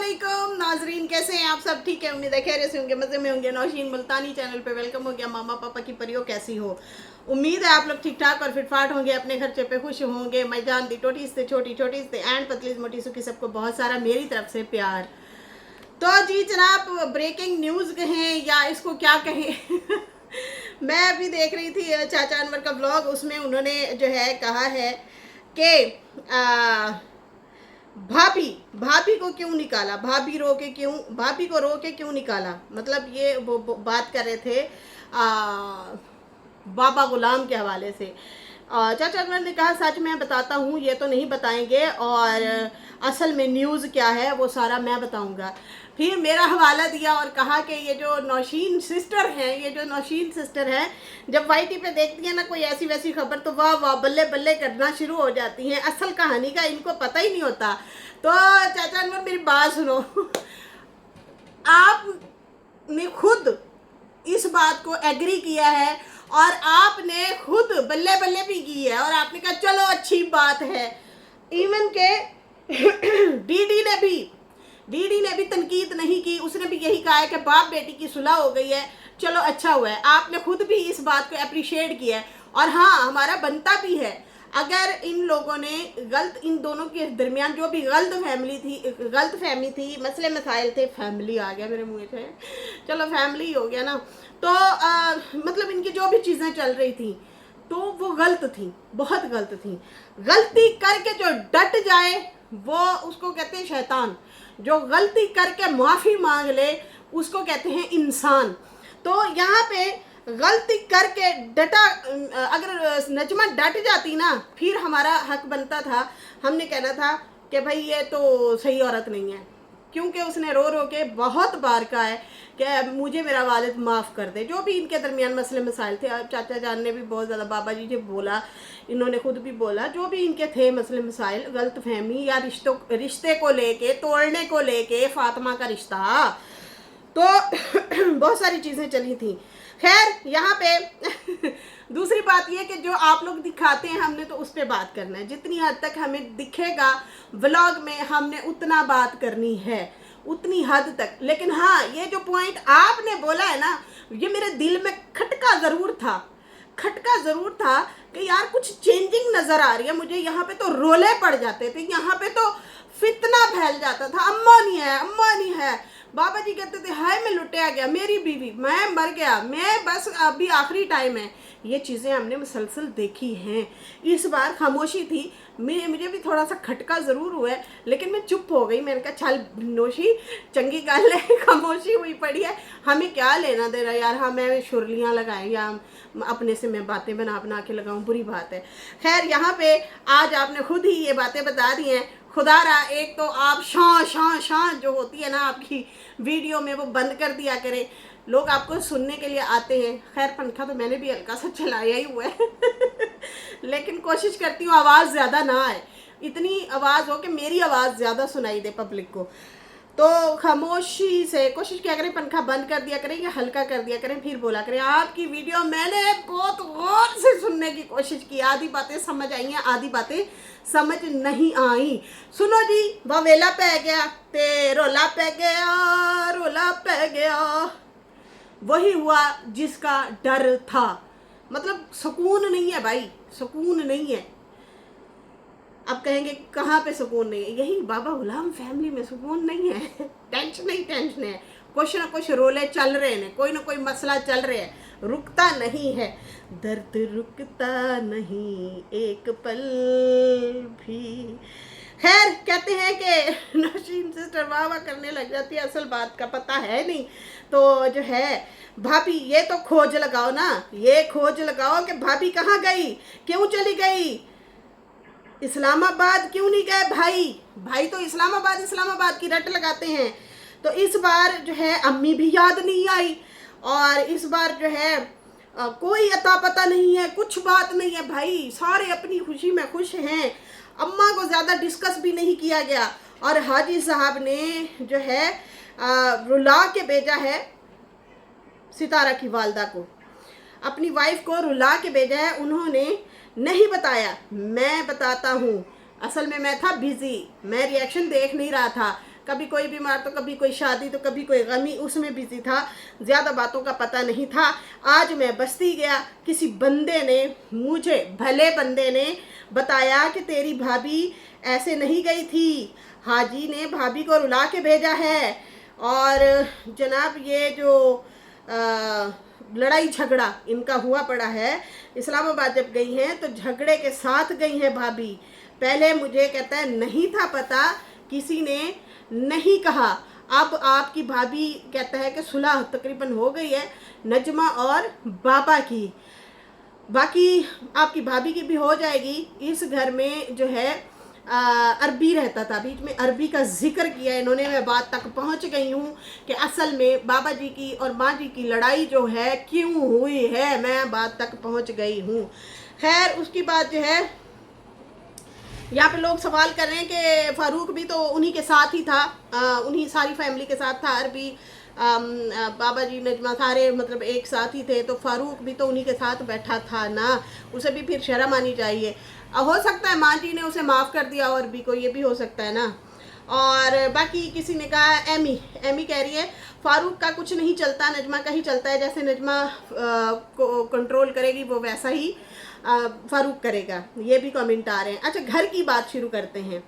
वालेकुम नाजरीन, कैसे हैं आप सब? ठीक है, उम्मीद है खैर से होंगे, मज़े में होंगे। नौशीन मुल्तानी चैनल पे वेलकम हो गया। मामा पापा की परियों कैसी हो? उम्मीद है आप लोग ठीक ठाक और फिटफाट होंगे, अपने खर्चे पे खुश होंगे। मैं जानती टोटी से छोटी छोटी से एंड पतली मोटी सुखी, सबको बहुत सारा मेरी तरफ से प्यार। तो जी जनाब, ब्रेकिंग न्यूज़ कहें या इसको क्या कहें मैं अभी देख रही थी चाचा अनवर का ब्लॉग, उसमें उन्होंने जो है कहा है कि भाभी भाभी को क्यों निकाला, भाभी को रो के क्यों निकाला। मतलब ये वो बात कर रहे थे बाबा गुलाम के हवाले से। चाचा अकबर ने कहा सच मैं बताता हूँ, ये तो नहीं बताएंगे, और असल में न्यूज़ क्या है वो सारा मैं बताऊँगा। फिर मेरा हवाला दिया और कहा कि ये जो नौशीन सिस्टर हैं, जब वाईटी पे देखती हैं ना कोई ऐसी वैसी खबर तो वाह वाह बल्ले बल्ले करना शुरू हो जाती हैं। असल कहानी का इनको पता ही नहीं होता। तो चाचा अनवर मेरी बात सुनो आपने खुद इस बात को एग्री किया है और आपने खुद बल्ले बल्ले भी की है, और आपने कहा चलो अच्छी बात है। इवन के डीडी ने भी तनकीद नहीं की, उसने भी यही कहा है कि बाप बेटी की सुलह हो गई है, चलो अच्छा हुआ है। आपने खुद भी इस बात को अप्रिशिएट किया है, और हाँ हमारा बनता भी है। अगर इन लोगों ने इन दोनों के दरमियान जो भी गलत फहमी थी, मसले मसाइल थे, फैमिली आ गया मेरे मुँह से, चलो फैमिली हो गया ना, तो मतलब इनकी जो भी चीज़ें चल रही थी तो वो गलत थी, बहुत गलत थी। गलती करके जो डट जाए वो उसको कहते हैं शैतान, जो गलती करके माफ़ी मांग ले उसको कहते हैं इंसान। तो यहाँ पे गलती करके डटा, अगर नजमा डट जाती ना, फिर हमारा हक बनता था, हमने कहना था कि भाई ये तो सही औरत नहीं है, क्योंकि उसने रो रो के बहुत बार कहा है कि मुझे मेरा वालिद माफ़ कर दे। जो भी इनके दरमियान मसले मसाइल थे, चाचा जान ने भी बहुत ज़्यादा, बाबा जी ने बोला, इन्होंने खुद भी बोला, जो भी इनके थे मसले मसाइल, गलत फहमी या रिश्ते को लेके, तोड़ने को लेके, फातिमा का रिश्ता, तो बहुत सारी चीज़ें चली थी। खैर यहाँ पे दूसरी बात यह कि जो आप लोग दिखाते हैं हमने तो उस पर बात करना है, जितनी हद तक हमें दिखेगा व्लॉग में हमने उतना बात करनी है, उतनी हद तक। लेकिन हाँ, ये जो पॉइंट आपने बोला है ना, ये मेरे दिल में खटका ज़रूर था कि यार कुछ चेंजिंग नज़र आ रही है मुझे। यहाँ पे तो रोले पड़ जाते थे, यहाँ पे तो फितना फैल जाता था, अम्मा नहीं है। बाबा जी कहते थे हाय मैं लुटिया गया, मेरी बीवी, मैं मर गया, मैं बस अभी आखिरी टाइम है। ये चीज़ें हमने मुसलसल देखी हैं। इस बार खामोशी थी, मुझे भी थोड़ा सा खटका ज़रूर हुआ है, लेकिन मैं चुप हो गई। मैंने कहा चल नोशी चंगी गल है, खामोशी हुई पड़ी है, हमें क्या लेना दे रहा यार। हाँ मैं शुरलियाँ लगाएं या अपने से मैं बातें बना के लगाऊं, बुरी बात है। खैर यहाँ पे आज आपने खुद ही ये बातें बता दी हैं। खुदारा एक तो आप शां जो होती है ना आपकी वीडियो में, वो बंद कर दिया करें, लोग आपको सुनने के लिए आते हैं। खैर पंखा तो मैंने भी हल्का सा चलाया ही हुआ है लेकिन कोशिश करती हूँ आवाज़ ज़्यादा ना आए, इतनी आवाज़ हो कि मेरी आवाज़ ज़्यादा सुनाई दे पब्लिक को। तो खामोशी से कोशिश किया करें, पंखा बंद कर दिया करें या हल्का कर दिया करें, फिर बोला करें आपकी वीडियो मैंने बहुत गौर से सुनने की कोशिश की, आधी बातें समझ आई हैं, आधी बातें समझ नहीं आई। सुनो जी, ववेला पै गया ते रोला पै गया, वही हुआ जिसका डर था। मतलब सुकून नहीं है भाई, सुकून नहीं है। अब कहेंगे कहाँ पे सुकून नहीं है? यही बाबा गुलाम फैमिली में सुकून नहीं है टेंशन है, कुछ ना कुछ रोले चल रहे हैं, कोई ना कोई मसला चल रहा है, रुकता नहीं है, दर्द रुकता नहीं एक पल भी। खैर कहते हैं कि नौशीन सिस्टर वाह करने लग जाती है, असल बात का पता है नहीं। तो जो है भाभी, ये तो खोज लगाओ ना, ये खोज लगाओ कि भाभी कहाँ गई, क्यों चली गई, इस्लामाबाद क्यों नहीं गए भाई तो इस्लामाबाद की रट लगाते हैं। तो इस बार जो है अम्मी भी याद नहीं आई, और इस बार जो है कोई अता पता नहीं है, कुछ बात नहीं है भाई, सारे अपनी खुशी में खुश हैं। अम्मा को ज़्यादा डिस्कस भी नहीं किया गया, और हाजी साहब ने जो है रुला के भेजा है सितारा की वालदा को, अपनी वाइफ को रुला के भेजा है। उन्होंने नहीं बताया, मैं बताता हूँ, असल में मैं था बिजी, मैं रिएक्शन देख नहीं रहा था, कभी कोई बीमार तो कभी कोई शादी तो कभी कोई गमी, उसमें बिजी था, ज़्यादा बातों का पता नहीं था। आज मैं बस्ती गया, किसी बंदे ने मुझे, भले बंदे ने बताया कि तेरी भाभी ऐसे नहीं गई थी, हाजी ने भाभी को रुला के भेजा है। और जनाब ये जो लड़ाई झगड़ा इनका हुआ पड़ा है, इस्लामाबाद जब गई हैं तो झगड़े के साथ गई हैं भाभी। पहले मुझे कहता है नहीं था पता, किसी ने नहीं कहा। अब आपकी भाभी कहता है कि सुलह तकरीबन हो गई है नजमा और बाबा की, बाकी आपकी भाभी की भी हो जाएगी। इस घर में जो है अरबी रहता था, बीच में अरबी का जिक्र किया इन्होंने। मैं बात तक पहुंच गई हूँ कि असल में बाबा जी की और माँ जी की लड़ाई जो है क्यों हुई है, मैं बात तक पहुंच गई हूँ। खैर उसकी बात जो है, यहाँ पे लोग सवाल कर रहे हैं कि फ़ारूक भी तो उन्हीं के साथ ही था, उन्हीं सारी फैमिली के साथ था। अरबी बाबा जी नजमा सारे मतलब एक साथ ही थे, तो फ़ारूक भी तो उन्हीं के साथ बैठा था ना, उसे भी फिर शर्म आनी चाहिए। हो सकता है माँ जी ने उसे माफ़ कर दिया और भी को, ये भी हो सकता है ना। और बाकी किसी ने कहा, एमी कह रही है फ़ारूक का कुछ नहीं चलता, नजमा का ही चलता है, जैसे नजमा को कंट्रोल करेगी वो वैसा ही फ़ारूक करेगा। ये भी कमेंट आ रहे हैं। अच्छा घर की बात शुरू करते हैं।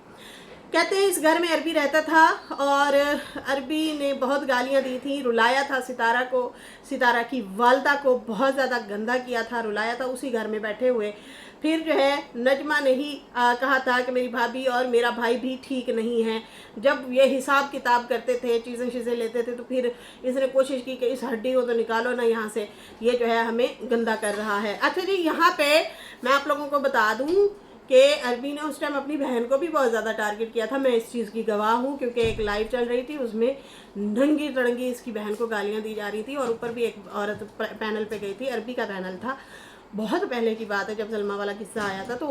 कहते हैं इस घर में अरबी रहता था और अरबी ने बहुत गालियां दी थी, रुलाया था सितारा को, सितारा की वालदा को बहुत ज़्यादा गंदा किया था, रुलाया था उसी घर में बैठे हुए। फिर जो है नजमा ने ही कहा था कि मेरी भाभी और मेरा भाई भी ठीक नहीं है। जब ये हिसाब किताब करते थे, चीज़ें लेते थे, तो फिर इसने कोशिश की कि इस हड्डी को तो निकालो ना यहाँ से, ये जो है हमें गंदा कर रहा है। अच्छा जी, यहाँ पे मैं आप लोगों को बता दूँ कि अरबी ने उस टाइम अपनी बहन को भी बहुत ज़्यादा टारगेट किया था। मैं इस चीज़ की गवाह हूँ क्योंकि एक लाइव चल रही थी, उसमें नंगी तड़ंगी इसकी बहन को गालियाँ दी जा रही थी और ऊपर भी एक औरत पैनल पे गई थी, अरबी का पैनल था। बहुत पहले की बात है, जब सलमा वाला किस्सा आया था तो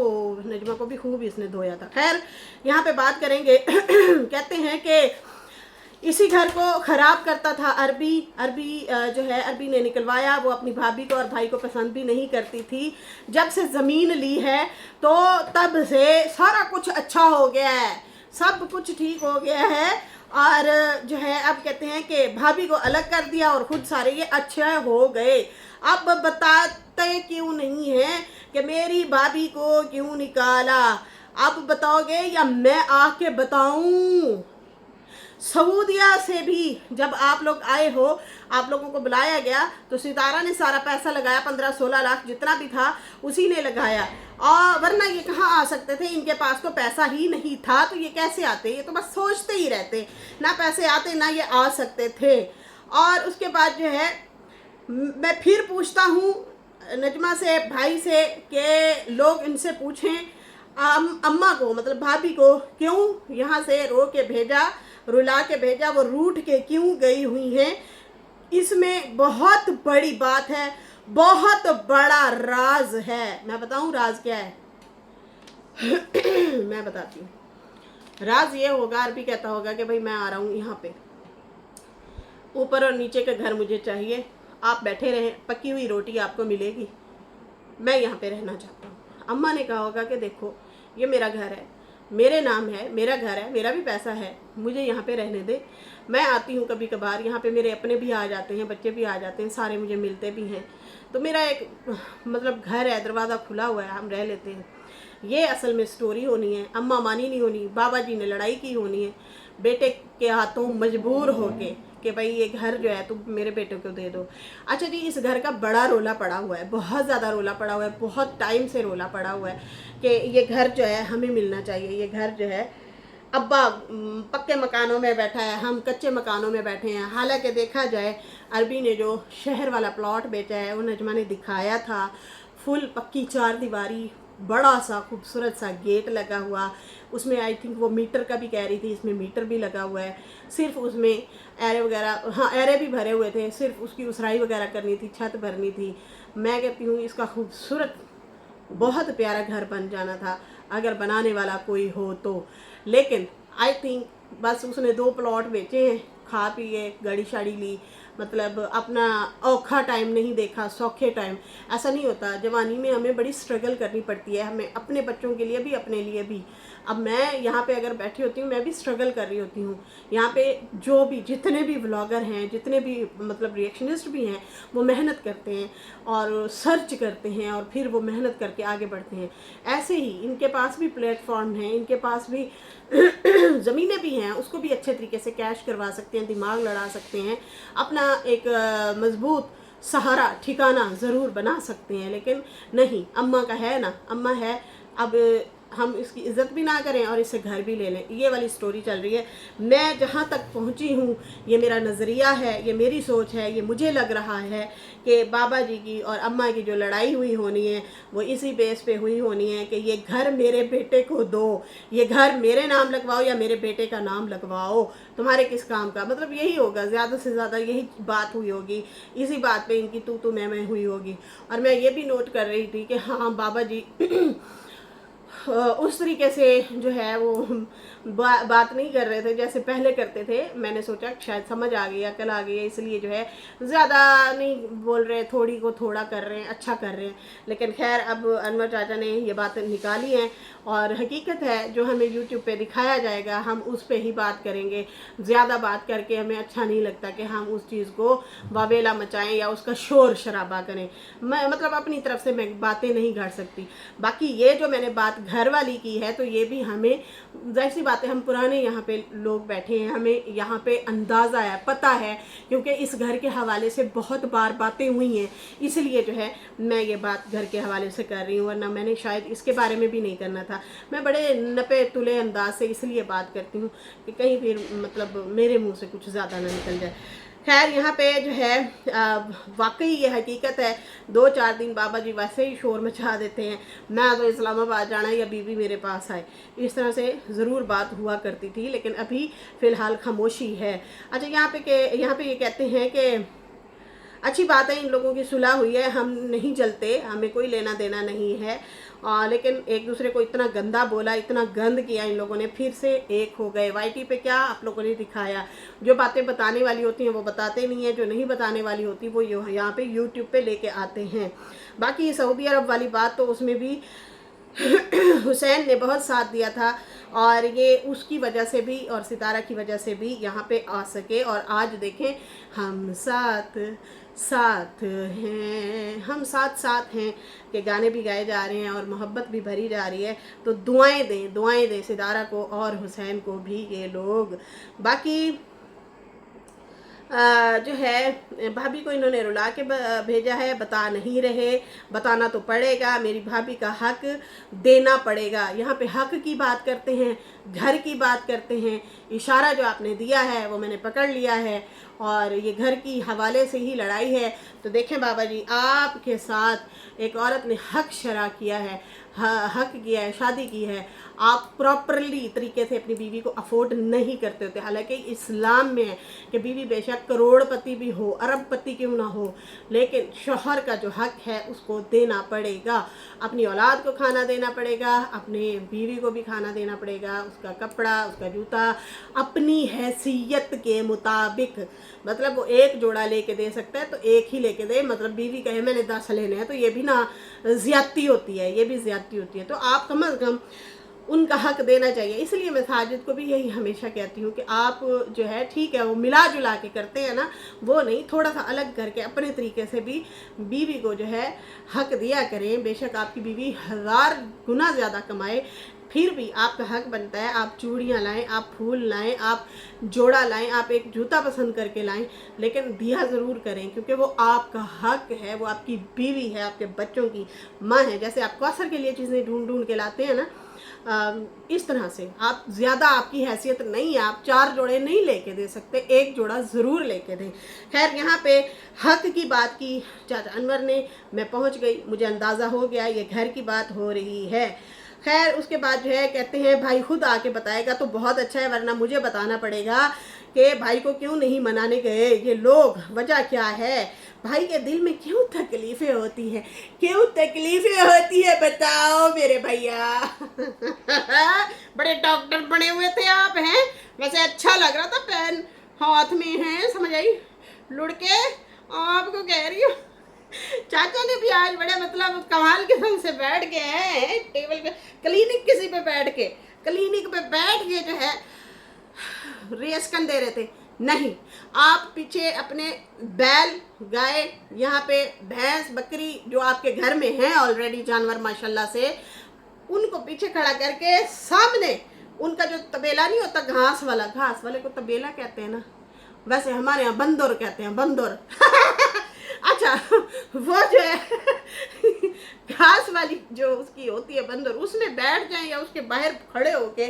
नजमा को भी खूब इसने धोया था। खैर यहाँ पे बात करेंगे। कहते हैं कि इसी घर को ख़राब करता था अरबी जो है अरबी ने निकलवाया। वो अपनी भाभी को और भाई को पसंद भी नहीं करती थी। जब से ज़मीन ली है तो तब से सारा कुछ अच्छा हो गया है, सब कुछ ठीक हो गया है। और जो है अब कहते हैं कि भाभी को अलग कर दिया और खुद सारे ये अच्छे हो गए। अब बताते क्यों नहीं है कि मेरी भाभी को क्यों निकाला? अब बताओगे या मैं आके बताऊं? सऊदिया से भी जब आप लोग आए हो, आप लोगों को बुलाया गया तो सितारा ने सारा पैसा लगाया, 15-16 लाख जितना भी था उसी ने लगाया। और वरना ये कहाँ आ सकते थे? इनके पास तो पैसा ही नहीं था, तो ये कैसे आते? ये तो बस सोचते ही रहते, ना पैसे आते ना ये आ सकते थे। और उसके बाद जो है मैं फिर पूछता हूँ नजमा से, भाई से, कि लोग इनसे पूछें अम्मा को, मतलब भाभी को क्यों यहाँ से रो के भेजा, रुला के भेजा, वो रूठ के क्यों गई हुई हैं? इसमें बहुत बड़ी बात है, बहुत बड़ा राज है। मैं बताऊं राज क्या है? मैं बताती हूँ। राज ये होगा, अरबी कहता होगा कि भाई मैं आ रहा हूँ यहाँ पे, ऊपर और नीचे का घर मुझे चाहिए, आप बैठे रहें, पकी हुई रोटी आपको मिलेगी, मैं यहाँ पे रहना चाहता हूँ। अम्मा ने कहा होगा कि देखो ये मेरा घर है, मेरे नाम है, मेरा घर है, मेरा भी पैसा है, मुझे यहाँ पे रहने दे। मैं आती हूँ कभी कभार, यहाँ पे मेरे अपने भी आ जाते हैं, बच्चे भी आ जाते हैं, सारे मुझे मिलते भी हैं, तो मेरा एक मतलब घर है, दरवाज़ा खुला हुआ है, हम रह लेते हैं। ये असल में स्टोरी होनी है, अम्मा मानी नहीं होनी, बाबा जी ने लड़ाई की होनी है बेटे के हाथों मजबूर होके कि भाई ये घर जो है तुम मेरे बेटे को दे दो। अच्छा जी, इस घर का बड़ा रोला पड़ा हुआ है, बहुत ज़्यादा रोला पड़ा हुआ है, बहुत टाइम से रोला पड़ा हुआ है कि ये घर जो है हमें मिलना चाहिए। ये घर जो है अब्बा पक्के मकानों में बैठा है, हम कच्चे मकानों में बैठे हैं। हालांकि देखा जाए अरबी ने जो शहर वाला प्लॉट बेचा है वो नजमा ने दिखाया था, फुल पक्की 4 दीवारी, बड़ा सा खूबसूरत सा गेट लगा हुआ, उसमें आई थिंक वो मीटर का भी कह रही थी, इसमें मीटर भी लगा हुआ है। सिर्फ उसमें एरे वगैरह, हाँ एरे भी भरे हुए थे, सिर्फ उसकी उसराई वगैरह करनी थी, छत भरनी थी। मैं कहती हूँ इसका खूबसूरत बहुत प्यारा घर बन जाना था अगर बनाने वाला कोई हो तो। लेकिन आई थिंक बस उसने 2 प्लॉट बेचे हैं, खा पिए, गाड़ी शाड़ी ली, मतलब अपना औखा टाइम नहीं देखा, सौखे टाइम। ऐसा नहीं होता, जवानी में हमें बड़ी स्ट्रगल करनी पड़ती है, हमें अपने बच्चों के लिए भी, अपने लिए भी। अब मैं यहाँ पे अगर बैठी होती हूँ, मैं भी स्ट्रगल कर रही होती हूँ। यहाँ पे जो भी जितने भी व्लॉगर हैं, जितने भी मतलब रिएक्शनिस्ट भी हैं, वो मेहनत करते हैं और सर्च करते हैं और फिर वो मेहनत करके आगे बढ़ते हैं। ऐसे ही इनके पास भी प्लेटफॉर्म हैं, इनके पास भी ज़मीनें भी हैं, उसको भी अच्छे तरीके से कैश करवा सकते हैं, दिमाग लड़ा सकते हैं, अपना एक मजबूत सहारा ठिकाना ज़रूर बना सकते हैं। लेकिन नहीं, अम्मा का है ना, अम्मा है, अब हम इसकी इज़्ज़त भी ना करें और इससे घर भी ले लें, ये वाली स्टोरी चल रही है। मैं जहाँ तक पहुँची हूँ, ये मेरा नज़रिया है, ये मेरी सोच है, ये मुझे लग रहा है कि बाबा जी की और अम्मा की जो लड़ाई हुई होनी है वो इसी बेस पे हुई होनी है कि ये घर मेरे बेटे को दो, ये घर मेरे नाम लगवाओ या मेरे बेटे का नाम लगवाओ, तुम्हारे किस काम का, मतलब यही होगा, ज़्यादा से ज़्यादा यही बात हुई होगी, इसी बात पे इनकी तू मैं हुई होगी। और मैं ये भी नोट कर रही थी कि हाँ बाबा जी उस तरीके से जो है वो बात नहीं कर रहे थे जैसे पहले करते थे। मैंने सोचा शायद समझ आ गई, अकल आ गई है, इसलिए जो है ज़्यादा नहीं बोल रहे, थोड़ी को थोड़ा कर रहे हैं, अच्छा कर रहे हैं। लेकिन खैर अब अनवर चाचा ने ये बात निकाली है और हकीकत है जो हमें यूट्यूब पे दिखाया जाएगा हम उस पर ही बात करेंगे। ज़्यादा बात करके हमें अच्छा नहीं लगता कि हम उस चीज़ को वावेला मचाएं या उसका शोर शराबा करें। मैं मतलब अपनी तरफ से मैं बातें नहीं कर सकती। बाकी ये जो मैंने बात घर वाली की है तो ये भी हमें जाहिर सी बात है, हम पुराने यहाँ पे लोग बैठे हैं, हमें यहाँ पे अंदाज़ा है, पता है, क्योंकि इस घर के हवाले से बहुत बार बातें हुई हैं, इसलिए जो है मैं ये बात घर के हवाले से कर रही हूँ, वरना मैंने शायद इसके बारे में भी नहीं करना था। मैं बड़े नपे तुले अंदाज से इसलिए बात करती हूँ कि कहीं फिर मतलब मेरे मुँह से कुछ ज़्यादा ना निकल जाए। खैर यहाँ पे जो है वाकई ये हकीकत है, 2-4 दिन बाबा जी वैसे ही शोर मचा देते हैं, मैं तो इस्लामाबाद जाना या बीबी मेरे पास आए, इस तरह से ज़रूर बात हुआ करती थी। लेकिन अभी फ़िलहाल खामोशी है। अच्छा यहाँ पे ये कहते हैं कि अच्छी बात है इन लोगों की सुलह हुई है, हम नहीं जलते, हमें कोई लेना देना नहीं है। लेकिन एक दूसरे को इतना गंदा बोला, इतना गंद किया इन लोगों ने, फिर से एक हो गए। वाईटी पे क्या आप लोगों ने दिखाया, जो बातें बताने वाली होती हैं वो बताते नहीं हैं, जो नहीं बताने वाली होती वो यहाँ पे यूट्यूब पे लेके आते हैं। बाकी सऊदी अरब वाली बात तो उसमें भी हुसैन ने बहुत साथ दिया था और ये उसकी वजह से भी और सितारा की वजह से भी यहाँ पे आ सके। और आज देखें हम साथ साथ हैं, हम साथ साथ हैं के गाने भी गाए जा रहे हैं और मोहब्बत भी भरी जा रही है। तो दुआएं दें सितारा को और हुसैन को भी ये लोग। बाकी जो है भाभी को इन्होंने रुला के भेजा है, बता नहीं रहे, बताना तो पड़ेगा, मेरी भाभी का हक देना पड़ेगा। यहाँ पे हक की बात करते हैं, घर की बात करते हैं, इशारा जो आपने दिया है वो मैंने पकड़ लिया है और ये घर की हवाले से ही लड़ाई है। तो देखें बाबा जी, आपके साथ एक औरत ने हक शरा किया है, हक किया है, शादी की है, आप प्रॉपरली तरीके से अपनी बीवी को अफोर्ड नहीं करते होते। हालांकि इस्लाम में है कि बीवी बेशक करोड़पति भी हो, अरबपति क्यों ना हो, लेकिन शौहर का जो हक है उसको देना पड़ेगा। अपनी औलाद को खाना देना पड़ेगा, अपने बीवी को भी खाना देना पड़ेगा, उसका कपड़ा, उसका जूता अपनी हैसियत के मुताबिक। मतलब वो एक जोड़ा लेके दे सकता है तो एक ही लेके दे, मतलब बीवी कहे मैंने 10 लेने हैं तो ये भी ना ज़्यादती होती है, ये भी ज़्यादती होती है। तो आप कम अज़ कम उनका हक देना चाहिए। इसलिए मैं साजिद को भी यही हमेशा कहती हूँ कि आप जो है ठीक है वो मिला जुला के करते हैं ना, वो नहीं, थोड़ा सा अलग करके अपने तरीके से भी बीवी को जो है हक दिया करें। बेशक आपकी बीवी 1000 गुना ज़्यादा कमाए, फिर भी आपका हक बनता है आप चूड़ियाँ लाएं, आप फूल लाएं, आप जोड़ा लाएं, आप एक जूता पसंद करके लाएं, लेकिन दिया ज़रूर करें क्योंकि वो आपका हक है, वो आपकी बीवी है, आपके बच्चों की माँ है। जैसे आप कौसर के लिए चीज़ें ढूंढ ढूंढ के लाते हैं ना, इस तरह से आप ज़्यादा, आपकी हैसियत नहीं है, आप 4 जोड़े नहीं लेके दे सकते, एक जोड़ा ज़रूर लेके दें। खैर यहाँ पे हक की बात की चाचा अनवर ने, मैं पहुँच गई, मुझे अंदाज़ा हो गया ये घर की बात हो रही है। खैर उसके बाद जो है कहते हैं भाई खुद आके बताएगा तो बहुत अच्छा है, वरना मुझे बताना पड़ेगा कि भाई को क्यों नहीं मनाने गए ये लोग, वजह क्या है, भाई के दिल में क्यों तकलीफ़ें होती हैं, क्यों तकलीफ़ें होती है बताओ मेरे भैया। बड़े डॉक्टर बने हुए थे आप, हैं वैसे अच्छा लग रहा था, पेन हाथ में है, समझ आई, लुढ़के आपको कह रही हूँ। चाचा ने भी आज बड़े मतलब कमाल किस्म से बैठ गए हैं टेबल पे, क्लिनिक किसी पे बैठ के, क्लिनिक पे बैठ के जो है रिएक्शन दे रहे थे। नहीं, आप पीछे अपने बैल, गाय, यहाँ पे भैंस, बकरी जो आपके घर में हैं ऑलरेडी जानवर माशाल्लाह से, उनको पीछे खड़ा करके सामने उनका जो तबेला नहीं होता घास वाले को तबेला कहते हैं ना, वैसे हमारे यहाँ बंदर कहते हैं, बंदर अच्छा, वो जो है घास वाली जो उसकी होती है बंदर, उसमें बैठ जाए या उसके बाहर खड़े होके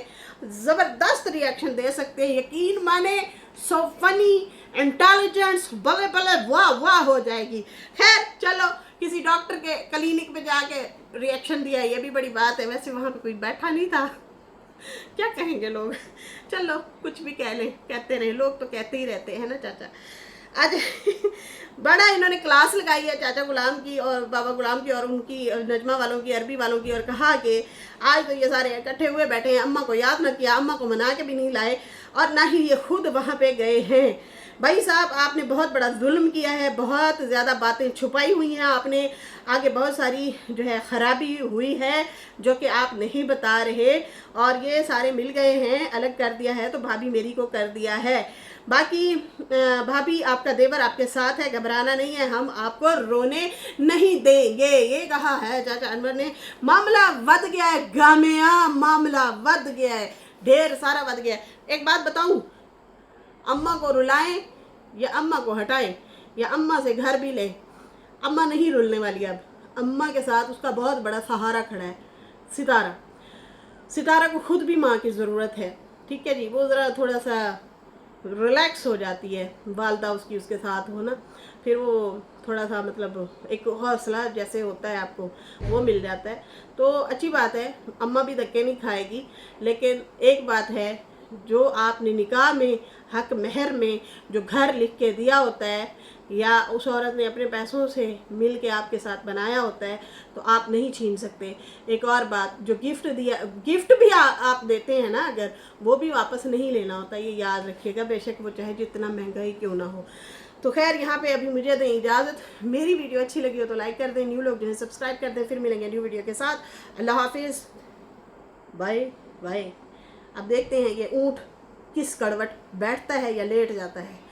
ज़बरदस्त रिएक्शन दे सकते हैं। यकीन माने, सो फनी, इंटेलिजेंस, भले भले वाह वाह हो जाएगी। खैर चलो, किसी डॉक्टर के क्लिनिक पे जाके रिएक्शन दिया, ये भी बड़ी बात है। वैसे वहाँ पे कोई बैठा नहीं था, क्या कहेंगे लोग। चलो कुछ भी कह लें, कहते रहे, लोग तो कहते ही रहते हैं ना चाचा। आज बड़ा इन्होंने क्लास लगाई है चाचा गुलाम की और बाबा गुलाम की और उनकी नजमा वालों की, अरबी वालों की, और कहा कि आज तो ये सारे इकट्ठे हुए बैठे हैं, अम्मा को याद ना किया, अम्मा को मना के भी नहीं लाए और ना ही ये खुद वहाँ पे गए हैं। भाई साहब, आपने बहुत बड़ा जुल्म किया है, बहुत ज़्यादा बातें छुपाई हुई हैं आपने, आगे बहुत सारी जो है ख़राबी हुई है जो कि आप नहीं बता रहे, और ये सारे मिल गए हैं, अलग कर दिया है तो भाभी मेरी को कर दिया है। बाकी भाभी, आपका देवर आपके साथ है, घबराना नहीं है, हम आपको रोने नहीं देंगे, ये कहा है चाचा अनवर ने। मामला वध गया है गामिया, मामला वध गया है, ढेर सारा वध गया है। एक बात बताऊं, अम्मा को रुलाएं या अम्मा को हटाएं या अम्मा से घर भी लें, अम्मा नहीं रुलने वाली। अब अम्मा के साथ उसका बहुत बड़ा सहारा खड़ा है, सितारा। सितारा को खुद भी माँ की ज़रूरत है, ठीक है जी। वो ज़रा थोड़ा सा रिलैक्स हो जाती है, वालदा उसकी उसके साथ हो ना, फिर वो थोड़ा सा मतलब एक हौसला जैसे होता है आपको, वो मिल जाता है, तो अच्छी बात है। अम्मा भी धक्के नहीं खाएगी। लेकिन एक बात है, जो आपने निकाह में, हक महर में जो घर लिख के दिया होता है या उस औरत ने अपने पैसों से मिल के आपके साथ बनाया होता है, तो आप नहीं छीन सकते। एक और बात, जो गिफ्ट दिया, गिफ्ट भी आप देते हैं ना, अगर वो भी वापस नहीं लेना होता, ये याद रखिएगा, बेशक वो चाहे जितना महंगा ही क्यों ना हो। तो खैर, यहाँ पे अभी मुझे दें इजाज़त। मेरी वीडियो अच्छी लगी हो तो लाइक कर दें, न्यू लोग जो है सब्सक्राइब कर दें। फिर मिलेंगे न्यू वीडियो के साथ। अल्लाह हाफिज़, बाय बाय। अब देखते हैं ये ऊँट किस करवट बैठता है या लेट जाता है।